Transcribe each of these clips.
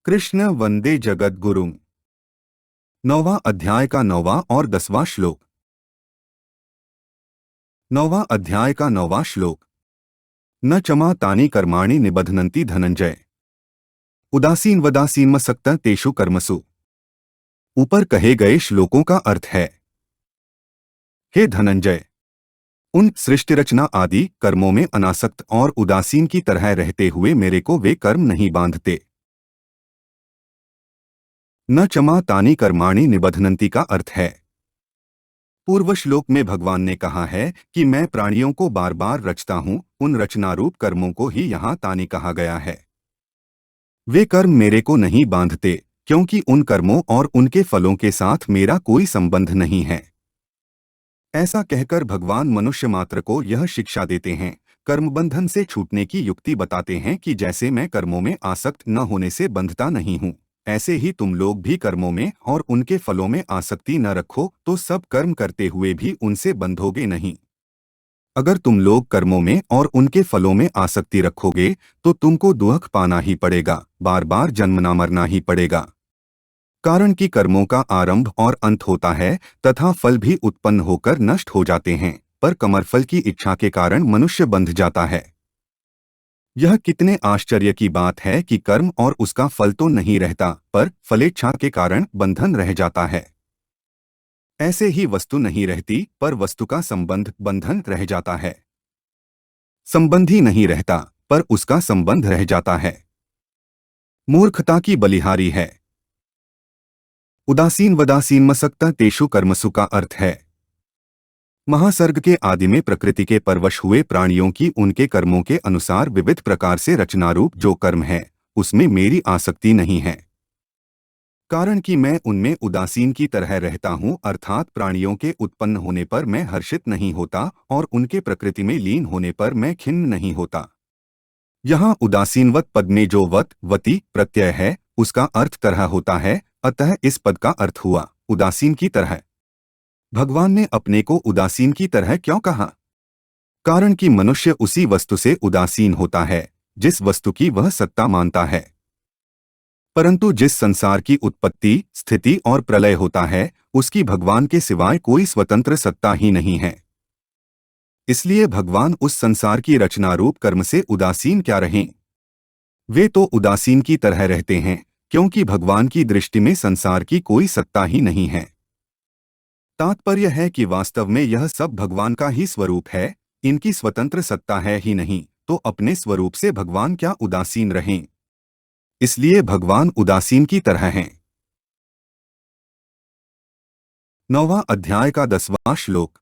कृष्ण वंदे जगत गुरुम। 9वां अध्याय का 9वां और 10वां श्लोक। 9वां अध्याय का 9वां श्लोक। न चमा तानि कर्माणि निबध्नन्ति धनंजय। उदासीन वदासीनमसक्त तेषु कर्मसु। ऊपर कहे गए श्लोकों का अर्थ है, हे धनंजय, उन सृष्टि रचना आदि कर्मों में अनासक्त और उदासीन की तरह रहते हुए मेरे को वे कर्म नहीं बांधते। न चमा तानि कर्माणि निबध्नन्ति का अर्थ है, पूर्व श्लोक में भगवान ने कहा है कि मैं प्राणियों को बार बार रचता हूँ, उन रचनारूप कर्मों को ही यहाँ तानि कहा गया है। वे कर्म मेरे को नहीं बांधते क्योंकि उन कर्मों और उनके फलों के साथ मेरा कोई संबंध नहीं है। ऐसा कहकर भगवान मनुष्य मात्र को यह शिक्षा देते हैं, कर्मबंधन से छूटने की युक्ति बताते हैं कि जैसे मैं कर्मों में आसक्त न होने से बंधता नहीं हूँ, ऐसे ही तुम लोग भी कर्मों में और उनके फलों में आसक्ति न रखो तो सब कर्म करते हुए भी उनसे बंधोगे नहीं। अगर तुम लोग कर्मों में और उनके फलों में आसक्ति रखोगे तो तुमको दुख पाना ही पड़ेगा, बार बार जन्मना मरना ही पड़ेगा। कारण कि कर्मों का आरंभ और अंत होता है तथा फल भी उत्पन्न होकर नष्ट हो जाते हैं, पर कमरफल की इच्छा के कारण मनुष्य बंध जाता है। यह कितने आश्चर्य की बात है कि कर्म और उसका फल तो नहीं रहता, पर फलेच्छा के कारण बंधन रह जाता है। ऐसे ही वस्तु नहीं रहती, पर वस्तु का संबंध बंधन रह जाता है। संबंधी नहीं रहता, पर उसका संबंध रह जाता है। मूर्खता की बलिहारी है। उदासीन वदासीनमसक्त तेषु कर्मसु का अर्थ है, महासर्ग के आदि में प्रकृति के परवश हुए प्राणियों की उनके कर्मों के अनुसार विविध प्रकार से रचनारूप जो कर्म है उसमें मेरी आसक्ति नहीं है। कारण कि मैं उनमें उदासीन की तरह रहता हूँ, अर्थात प्राणियों के उत्पन्न होने पर मैं हर्षित नहीं होता और उनके प्रकृति में लीन होने पर मैं खिन्न नहीं होता। यहाँ उदासीनवत पद में जो वत वती प्रत्यय है उसका अर्थ तरह होता है, अतः इस पद का अर्थ हुआ उदासीन की तरह। भगवान ने अपने को उदासीन की तरह क्यों कहा? कारण कि मनुष्य उसी वस्तु से उदासीन होता है जिस वस्तु की वह सत्ता मानता है। परंतु जिस संसार की उत्पत्ति, स्थिति और प्रलय होता है उसकी भगवान के सिवाय कोई स्वतंत्र सत्ता ही नहीं है। इसलिए भगवान उस संसार की रचनारूप कर्म से उदासीन क्या रहें? वे तो उदासीन की तरह रहते हैं क्योंकि भगवान की दृष्टि में संसार की कोई सत्ता ही नहीं है। तात्पर्य है कि वास्तव में यह सब भगवान का ही स्वरूप है, इनकी स्वतंत्र सत्ता है ही नहीं, तो अपने स्वरूप से भगवान क्या उदासीन रहें? इसलिए भगवान उदासीन की तरह हैं। 9वां अध्याय का 10वां श्लोक।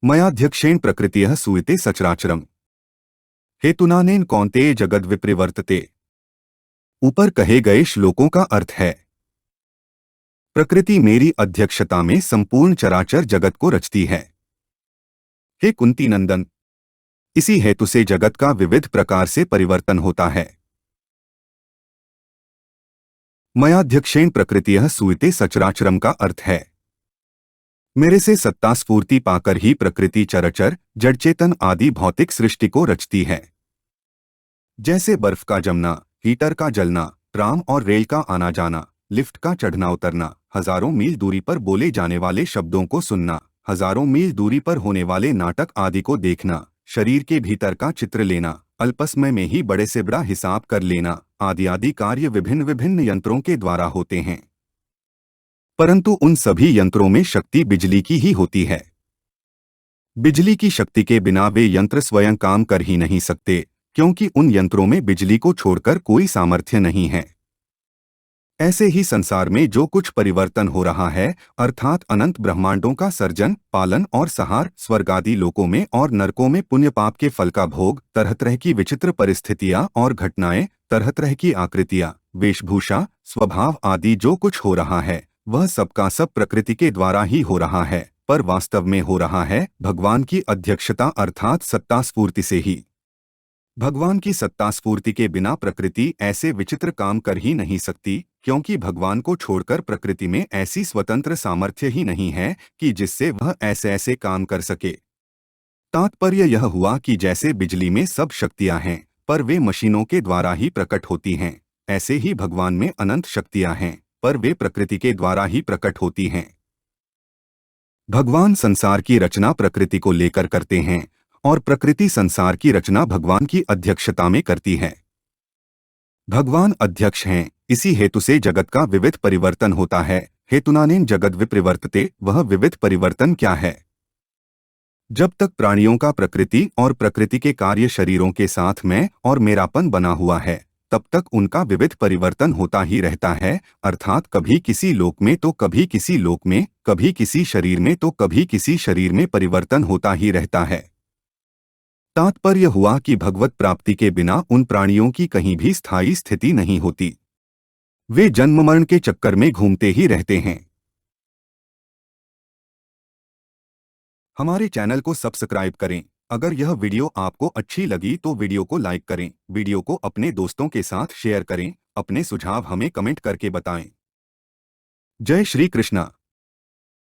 मयाध्यक्षेण प्रकृतियः सूयते सचराचरम्। हेतुनानेन कौन्तेय जगद् विप्रवर्तते। ऊपर कहे गए श्लोकों का अर्थ है, प्रकृति मेरी अध्यक्षता में संपूर्ण चराचर जगत को रचती है। हे कुंती नंदन, इसी हेतु से जगत का विविध प्रकार से परिवर्तन होता है। मयाध्यक्षेण प्रकृतियः सूयते सचराचरम का अर्थ है, मेरे से सत्ता स्फूर्ति पाकर ही प्रकृति चराचर जड़चेतन आदि भौतिक सृष्टि को रचती है। जैसे बर्फ का जमना, हीटर का जलना, ट्राम और रेल का आना जाना, लिफ्ट का चढ़ना उतरना, हजारों मील दूरी पर बोले जाने वाले शब्दों को सुनना, हजारों मील दूरी पर होने वाले नाटक आदि को देखना, शरीर के भीतर का चित्र लेना, अल्प समय में ही बड़े से बड़ा हिसाब कर लेना, आदि आदि कार्य विभिन्न विभिन्न यंत्रों के द्वारा होते हैं। परंतु उन सभी यंत्रों में शक्ति बिजली की ही होती है। बिजली की शक्ति के बिना वे यंत्र स्वयं काम कर ही नहीं सकते, क्योंकि उन यंत्रों में बिजली को छोड़कर कोई सामर्थ्य नहीं है। ऐसे ही संसार में जो कुछ परिवर्तन हो रहा है, अर्थात अनंत ब्रह्मांडों का सर्जन, पालन और सहार, स्वर्गादि लोकों में और नरकों में पुण्य पाप के फल का भोग, तरह तरह की विचित्र परिस्थितियां और घटनाएं, तरह तरह की आकृतियां, वेशभूषा, स्वभाव आदि जो कुछ हो रहा है वह सबका सब प्रकृति के द्वारा ही हो रहा है, पर वास्तव में हो रहा है भगवान की अध्यक्षता अर्थात सत्ता स्फूर्ति से ही। भगवान की सत्ता स्फूर्ति के बिना प्रकृति ऐसे विचित्र काम कर ही नहीं सकती, क्योंकि भगवान को छोड़कर प्रकृति में ऐसी स्वतंत्र सामर्थ्य ही नहीं है कि जिससे वह ऐसे ऐसे काम कर सके। तात्पर्य यह हुआ कि जैसे बिजली में सब शक्तियां हैं, पर वे मशीनों के द्वारा ही प्रकट होती हैं, ऐसे ही भगवान में अनंत शक्तियां हैं, पर वे प्रकृति के द्वारा ही प्रकट होती हैं। भगवान संसार की रचना प्रकृति को लेकर करते हैं और प्रकृति संसार की रचना भगवान की अध्यक्षता में करती है। भगवान अध्यक्ष हैं, इसी हेतु से जगत का विविध परिवर्तन होता है। हेतुनानेन जगद विप्रवर्तते, वह विविध परिवर्तन क्या है? जब तक प्राणियों का प्रकृति और प्रकृति के कार्य शरीरों के साथ मैं और मेरापन बना हुआ है, तब तक उनका विविध परिवर्तन होता ही रहता है। अर्थात कभी किसी लोक में तो कभी किसी लोक में, कभी किसी शरीर में तो कभी किसी शरीर में परिवर्तन होता ही रहता है। तात्पर्य हुआ कि भगवत प्राप्ति के बिना उन प्राणियों की कहीं भी स्थायी स्थिति नहीं होती। वे जन्म मरण के चक्कर में घूमते ही रहते हैं। हमारे चैनल को सब्सक्राइब करें। अगर यह वीडियो आपको अच्छी लगी तो वीडियो को लाइक करें, वीडियो को अपने दोस्तों के साथ शेयर करें, अपने सुझाव हमें कमेंट करके बताएं। जय श्री कृष्णा।